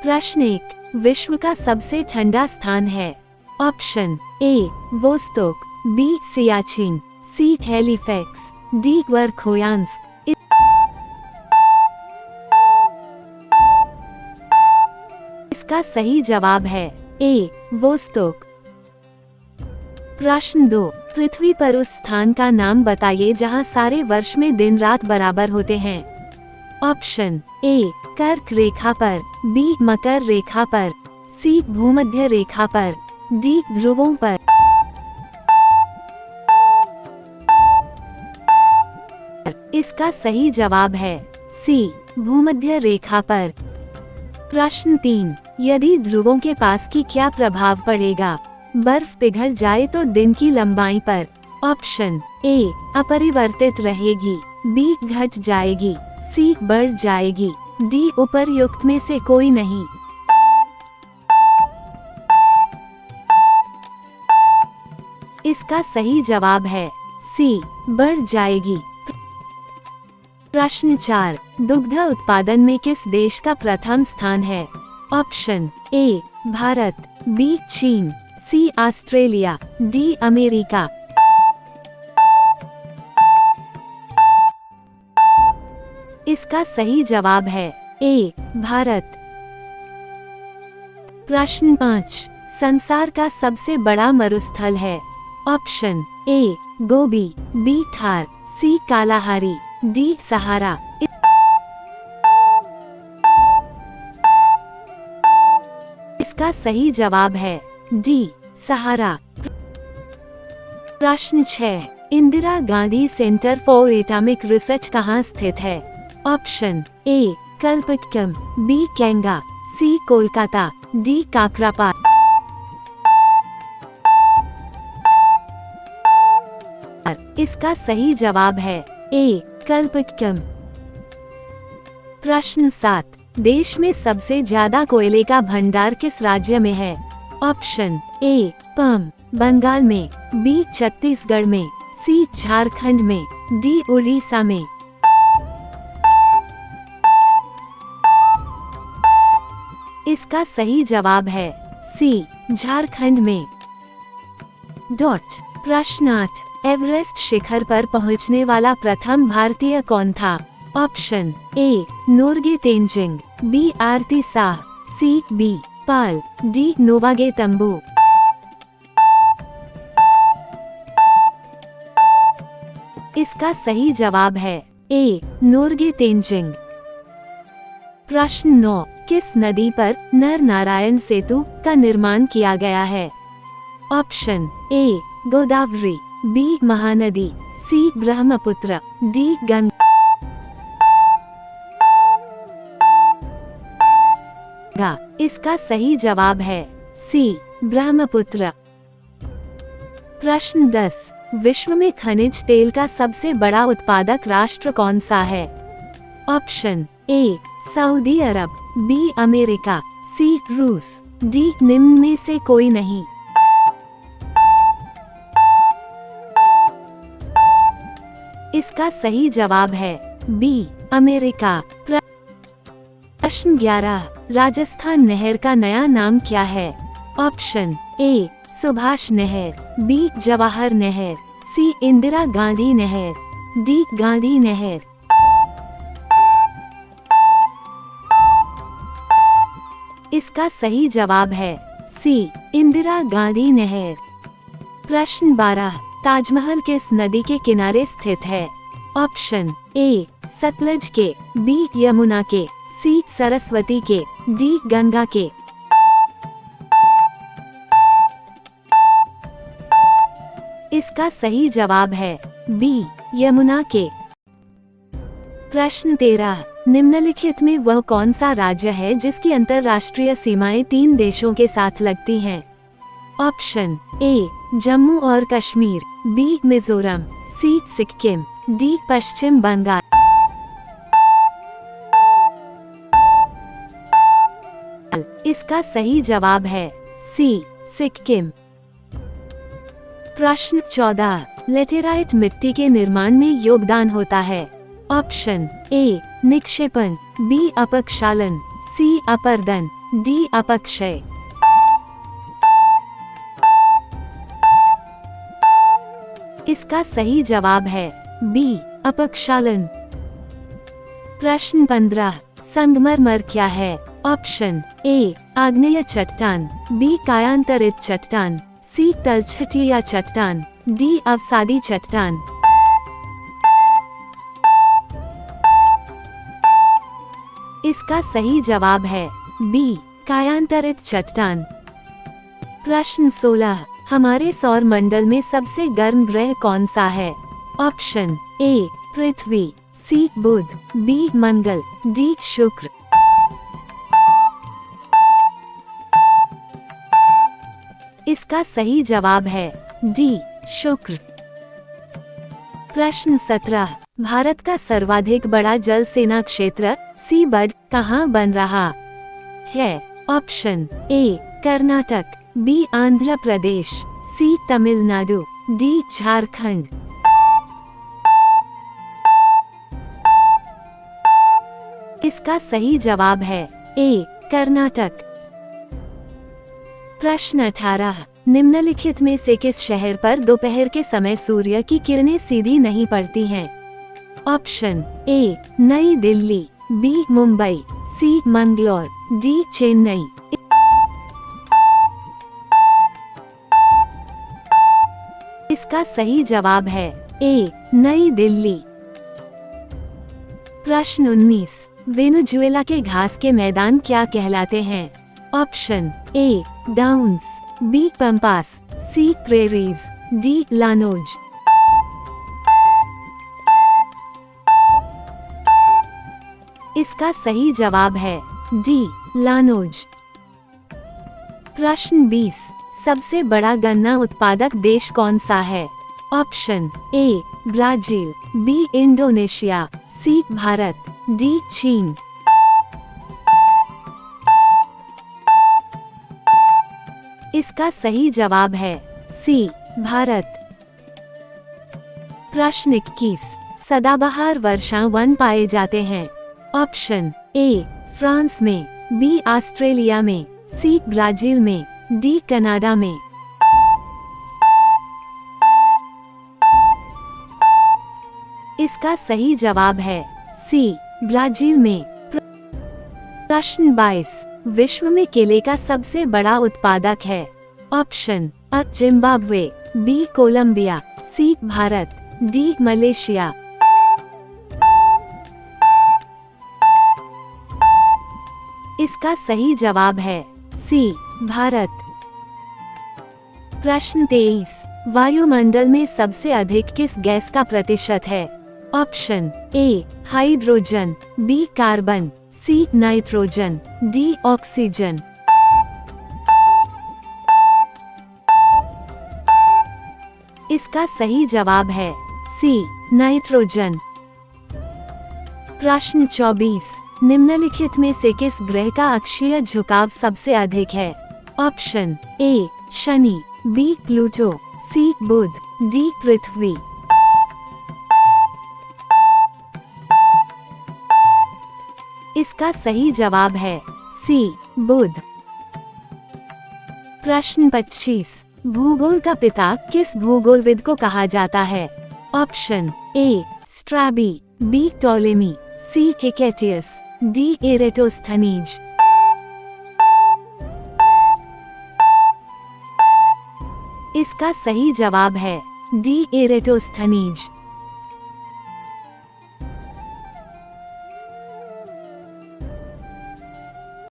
प्रश्न 1, विश्व का सबसे ठंडा स्थान है। Option A Vostok, B Siachen, C Halifax, D Verkhoyansk. इसका सही जवाब है ए वोस्तोक। प्रश्न 2, पृथ्वी पर उस स्थान का नाम बताइए जहां सारे वर्ष में दिन रात बराबर होते हैं। ऑप्शन ए कर्क रेखा पर, बी मकर रेखा पर, सी भूमध्य रेखा पर, डी ध्रुवों पर। इसका सही जवाब है सी भूमध्य रेखा पर। प्रश्न 3, यदि ध्रुवों के पास की क्या प्रभाव पड़ेगा? बर्फ पिघल जाए तो दिन की लंबाई पर। ऑप्शन ए अपरिवर्तित रहेगी, बी घट जाएगी, सी बढ़ जाएगी, डी उपर्युक्त में से कोई नहीं। इसका सही जवाब है सी बढ़ जाएगी। प्रश्न 4, दुग्ध उत्पादन में किस देश का प्रथम स्थान है? ऑप्शन ए भारत, बी चीन, सी ऑस्ट्रेलिया, डी अमेरिका। इसका सही जवाब है ए भारत। प्रश्न 5, संसार का सबसे बड़ा मरुस्थल है। Option A Gobi, B Thar, C Kalahari, D Sahara. इसका सही जवाब है डी सहारा। प्रश्न 6, Indira Gandhi Centre for Atomic Research कहाँ स्थित है? ऑप्शन ए कल्पक्कम, बी कैंगा, सी कोलकाता, डी काकरापार। इसका सही जवाब है ए कल्पक्कम। प्रश्न 7, देश में सबसे ज्यादा कोयले का भंडार किस राज्य में है? ऑप्शन ए पम, बंगाल में, बी छत्तीसगढ़ में, सी झारखंड में, डी उड़ीसा में। इसका सही जवाब है सी झारखंड में। प्रश्न 8, एवरेस्ट शिखर पर पहुंचने वाला प्रथम भारतीय कौन था? Option A Norgay Tenzing, B Aarti Shah, C B Pal, D नोवागे तंबू। इसका सही जवाब है ए नोरगे तेंजिंग। प्रश्न 9, किस नदी पर नर नारायण सेतु का निर्माण किया गया है? Option A Godavari, B Mahanadi, C Brahmaputra, D Ganga. इसका सही जवाब है सी ब्रह्मपुत्र। प्रश्न 10, विश्व में खनिज तेल का सबसे बड़ा उत्पादक राष्ट्र कौन सा है? ऑप्शन ए सऊदी अरब, बी अमेरिका, सी रूस, डी निम्न में से कोई नहीं। इसका सही जवाब है बी अमेरिका। प्रश्न 11, राजस्थान नहर का नया नाम क्या है? ऑप्शन ए सुभाष नहर, बी जवाहर नहर, सी इंदिरा गांधी नहर, डी गांधी नहर। इसका सही जवाब है सी इंदिरा गांधी नहर। प्रश्न 12, ताजमहल किस नदी के किनारे स्थित है? ऑप्शन ए सतलज के, बी यमुना के, सी सरस्वती के, डी गंगा के। इसका सही जवाब है बी यमुना के। प्रश्न 13, निम्नलिखित में वह कौन सा राज्य है जिसकी अंतर्राष्ट्रीय सीमाएं 3 देशों के साथ लगती हैं? ऑप्शन ए जम्मू और कश्मीर, बी मिजोरम, सी सिक्किम, डी पश्चिम बंगाल। इसका सही जवाब है सी सिक्किम। प्रश्न 14, लेटेराइट मिट्टी के निर्माण में योगदान होता है? ऑप्शन ए निक्षेपण, बी अपक्षालन, सी अपर्दन, डी अपक्षय। इसका सही जवाब है बी अपक्षालन। प्रश्न 15, संगमरमर क्या है? ऑप्शन ए आग्नेय चट्टान, बी कायांतरित चट्टान, सी तलछटिया चट्टान, डी अवसादी चट्टान। इसका सही जवाब है बी कायांतरित चट्टान। प्रश्न 16, हमारे सौर मंडल में सबसे गर्म ग्रह कौन सा है? ऑप्शन ए पृथ्वी, सी बुध, बी मंगल, डी शुक्र। इसका सही जवाब है डी शुक्र। प्रश्न 17, भारत का सर्वाधिक बड़ा जल सेना क्षेत्र सी बर्ड कहाँ बन रहा है? Option A Karnataka, B Andhra Pradesh, C Tamil Nadu, D Jharkhand. इसका सही जवाब है ए कर्नाटक। प्रश्न 18, निम्नलिखित में से किस शहर पर दोपहर के समय सूर्य की किरणें सीधी नहीं पड़ती हैं? ऑप्शन ए नई दिल्ली, बी मुंबई, सी मंगलोर, डी चेन्नई। इसका सही जवाब है ए नई दिल्ली। प्रश्न 19, वेनेजुएला के घास के मैदान क्या कहलाते हैं? Option A downs, B pampas, C prairies, D llanos. इसका सही जवाब है डी लानोज। प्रश्न 20, सबसे बड़ा गन्ना उत्पादक देश कौन सा है? Option A Brazil, B Indonesia, C Bharat, D चीन। इसका सही जवाब है सी भारत। प्रश्न 21, सदाबहार वर्षा वन पाए जाते हैं? ऑप्शन ए फ्रांस में, बी ऑस्ट्रेलिया में, सी ब्राजील में, डी कनाडा में। इसका सही जवाब है सी ब्राजील में। प्रश्न 22, विश्व में केले का सबसे बड़ा उत्पादक है? ऑप्शन अ जिम्बाब्वे, बी कोलंबिया, सी भारत, डी मलेशिया। इसका सही जवाब है सी भारत। प्रश्न 23, वायुमंडल में सबसे अधिक किस गैस का प्रतिशत है? Option A hydrogen, B carbon, C nitrogen, D oxygen. इसका सही जवाब है सी नाइट्रोजन। प्रश्न 24, निम्नलिखित में से किस ग्रह का अक्षीय झुकाव सबसे अधिक है? ऑप्शन ए शनि, बी प्लूटो, सी बुध, डी पृथ्वी। इसका सही जवाब है सी बुध। प्रश्न 25, भूगोल का पिता किस भूगोलविद को कहा जाता है? Option A Strabo, B Ptolemy, C Hecataeus, D Eratosthenes. इसका सही जवाब है डी एरेटोस्थनीज।